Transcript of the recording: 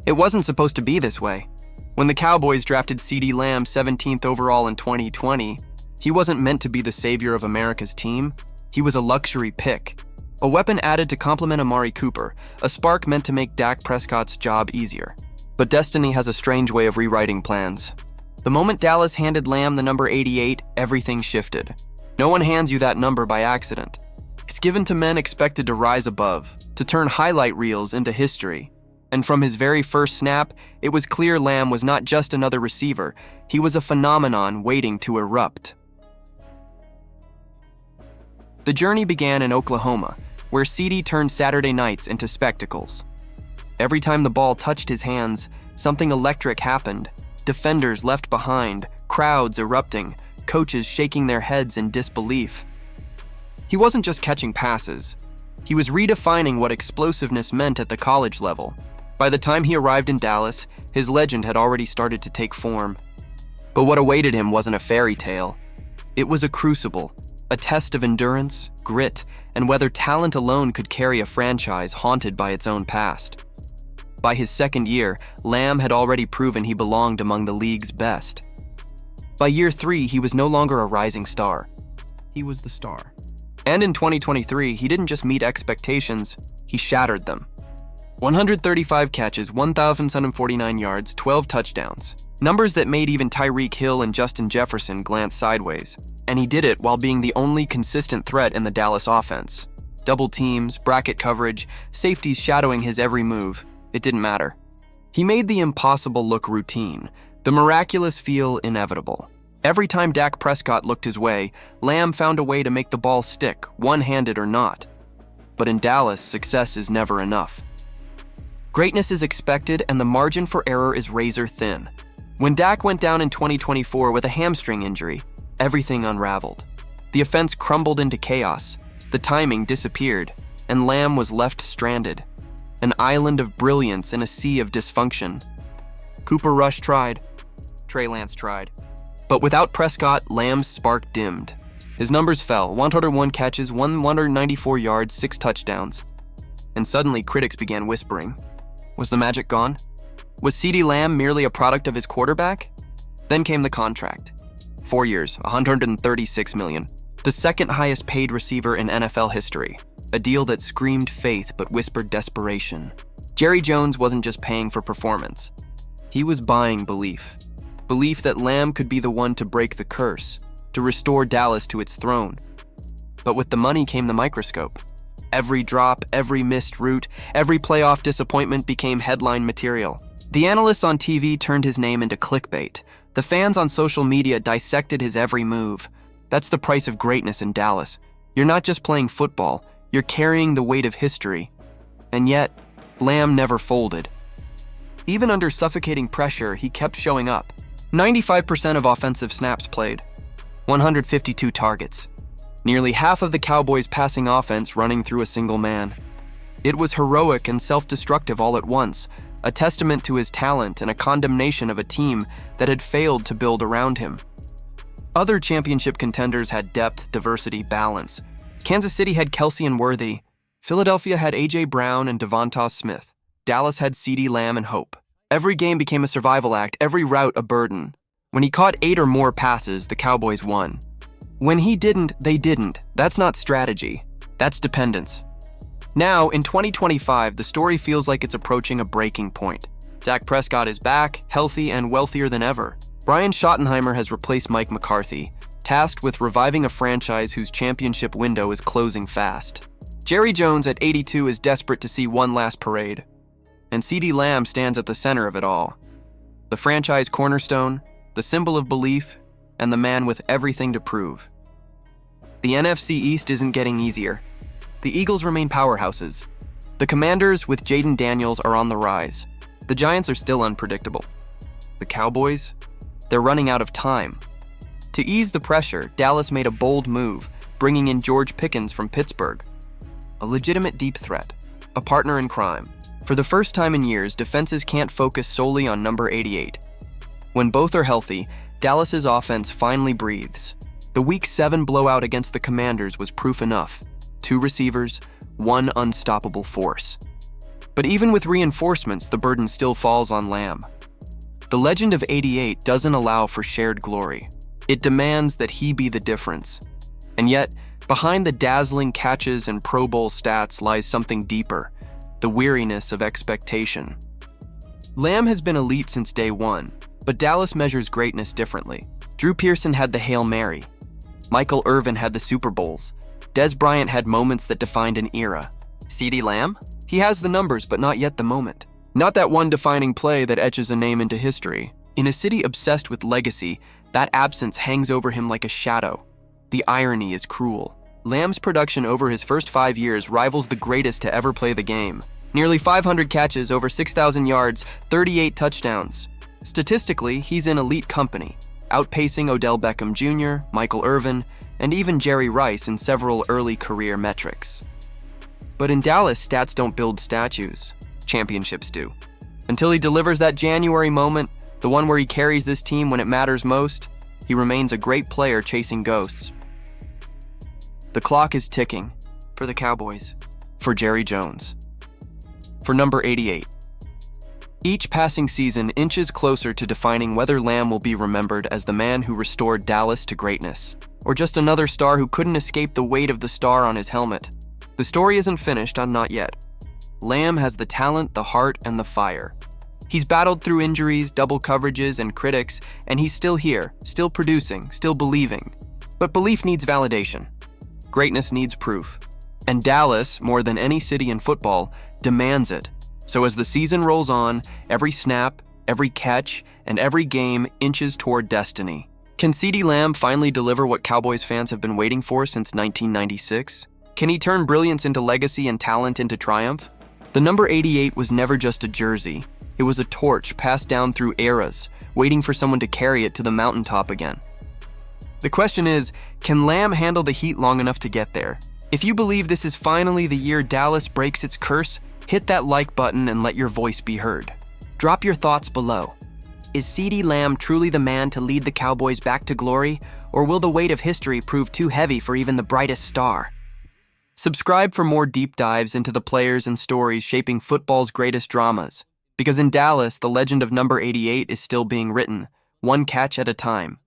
It wasn't supposed to be this way. When the Cowboys drafted CeeDee Lamb 17th overall in 2020, he wasn't meant to be the savior of America's team. He was a luxury pick, a weapon added to complement Amari Cooper, a spark meant to make Dak Prescott's job easier. But destiny has a strange way of rewriting plans. The moment Dallas handed Lamb the number 88, everything shifted. No one hands you that number by accident. It's given to men expected to rise above, to turn highlight reels into history. And from his very first snap, it was clear Lamb was not just another receiver, he was a phenomenon waiting to erupt. The journey began in Oklahoma, where CeeDee turned Saturday nights into spectacles. Every time the ball touched his hands, something electric happened. Defenders left behind, crowds erupting, coaches shaking their heads in disbelief. He wasn't just catching passes. He was redefining what explosiveness meant at the college level. By the time he arrived in Dallas, his legend had already started to take form. But what awaited him wasn't a fairy tale. It was a crucible, a test of endurance, grit, and whether talent alone could carry a franchise haunted by its own past. By his second year, Lamb had already proven he belonged among the league's best. By year 3, he was no longer a rising star. He was the star. And in 2023, he didn't just meet expectations, he shattered them. 135 catches, 1,749 yards, 12 touchdowns. Numbers that made even Tyreek Hill and Justin Jefferson glance sideways. And he did it while being the only consistent threat in the Dallas offense. Double teams, bracket coverage, safeties shadowing his every move. It didn't matter. He made the impossible look routine, the miraculous feel inevitable. Every time Dak Prescott looked his way, Lamb found a way to make the ball stick, one-handed or not. But in Dallas, success is never enough. Greatness is expected and the margin for error is razor thin. When Dak went down in 2024 with a hamstring injury, everything unraveled. The offense crumbled into chaos, the timing disappeared, and Lamb was left stranded. An island of brilliance in a sea of dysfunction. Cooper Rush tried. Trey Lance tried. But without Prescott, Lamb's spark dimmed. His numbers fell, 101 catches, 194 yards, 6 touchdowns. And suddenly critics began whispering. Was the magic gone? Was CeeDee Lamb merely a product of his quarterback? Then came the contract. 4 years, $136 million. The second highest paid receiver in NFL history. A deal that screamed faith but whispered desperation. Jerry Jones wasn't just paying for performance. He was buying belief. Belief that Lamb could be the one to break the curse, to restore Dallas to its throne. But with the money came the microscope. Every drop, every missed route, every playoff disappointment became headline material. The analysts on TV turned his name into clickbait. The fans on social media dissected his every move. That's the price of greatness in Dallas. You're not just playing football, you're carrying the weight of history. And yet, Lamb never folded. Even under suffocating pressure, he kept showing up. 95% of offensive snaps played. 152 targets. Nearly half of the Cowboys' passing offense running through a single man. It was heroic and self-destructive all at once, a testament to his talent and a condemnation of a team that had failed to build around him. Other championship contenders had depth, diversity, balance. Kansas City had Kelsey and Worthy. Philadelphia had A.J. Brown and Devonta Smith. Dallas had CeeDee Lamb and Hope. Every game became a survival act, every route a burden. When he caught 8 or more passes, the Cowboys won. When he didn't, they didn't. That's not strategy. That's dependence. Now, in 2025, the story feels like it's approaching a breaking point. Dak Prescott is back, healthy, and wealthier than ever. Brian Schottenheimer has replaced Mike McCarthy, tasked with reviving a franchise whose championship window is closing fast. Jerry Jones at 82 is desperate to see one last parade. And CeeDee Lamb stands at the center of it all. The franchise cornerstone, the symbol of belief, and the man with everything to prove. The NFC East isn't getting easier. The Eagles remain powerhouses. The Commanders, with Jaden Daniels, are on the rise. The Giants are still unpredictable. The Cowboys? They're running out of time. To ease the pressure, Dallas made a bold move, bringing in George Pickens from Pittsburgh. A legitimate deep threat, a partner in crime. For the first time in years, defenses can't focus solely on number 88. When both are healthy, Dallas's offense finally breathes. The Week 7 blowout against the Commanders was proof enough. 2 receivers, 1 unstoppable force. But even with reinforcements, the burden still falls on Lamb. The legend of 88 doesn't allow for shared glory. It demands that he be the difference. And yet, behind the dazzling catches and Pro Bowl stats lies something deeper, the weariness of expectation. Lamb has been elite since day one, but Dallas measures greatness differently. Drew Pearson had the Hail Mary. Michael Irvin had the Super Bowls. Des Bryant had moments that defined an era. CeeDee Lamb? He has the numbers, but not yet the moment. Not that one defining play that etches a name into history. In a city obsessed with legacy, that absence hangs over him like a shadow. The irony is cruel. Lamb's production over his first 5 years rivals the greatest to ever play the game. Nearly 500 catches, over 6,000 yards, 38 touchdowns. Statistically, he's in elite company, outpacing Odell Beckham Jr., Michael Irvin, and even Jerry Rice in several early career metrics. But in Dallas, stats don't build statues. Championships do. Until he delivers that January moment, the one where he carries this team when it matters most, he remains a great player chasing ghosts. The clock is ticking for the Cowboys, for Jerry Jones, for number 88. Each passing season inches closer to defining whether Lamb will be remembered as the man who restored Dallas to greatness, or just another star who couldn't escape the weight of the star on his helmet. The story isn't finished, not yet. Lamb has the talent, the heart, and the fire. He's battled through injuries, double coverages, and critics, and he's still here, still producing, still believing. But belief needs validation. Greatness needs proof. And Dallas, more than any city in football, demands it. So as the season rolls on, every snap, every catch, and every game inches toward destiny. Can CeeDee Lamb finally deliver what Cowboys fans have been waiting for since 1996? Can he turn brilliance into legacy and talent into triumph? The number 88 was never just a jersey. It was a torch passed down through eras, waiting for someone to carry it to the mountaintop again. The question is, can Lamb handle the heat long enough to get there? If you believe this is finally the year Dallas breaks its curse, hit that like button and let your voice be heard. Drop your thoughts below. Is CeeDee Lamb truly the man to lead the Cowboys back to glory, or will the weight of history prove too heavy for even the brightest star? Subscribe for more deep dives into the players and stories shaping football's greatest dramas. Because in Dallas, the legend of number 88 is still being written, one catch at a time.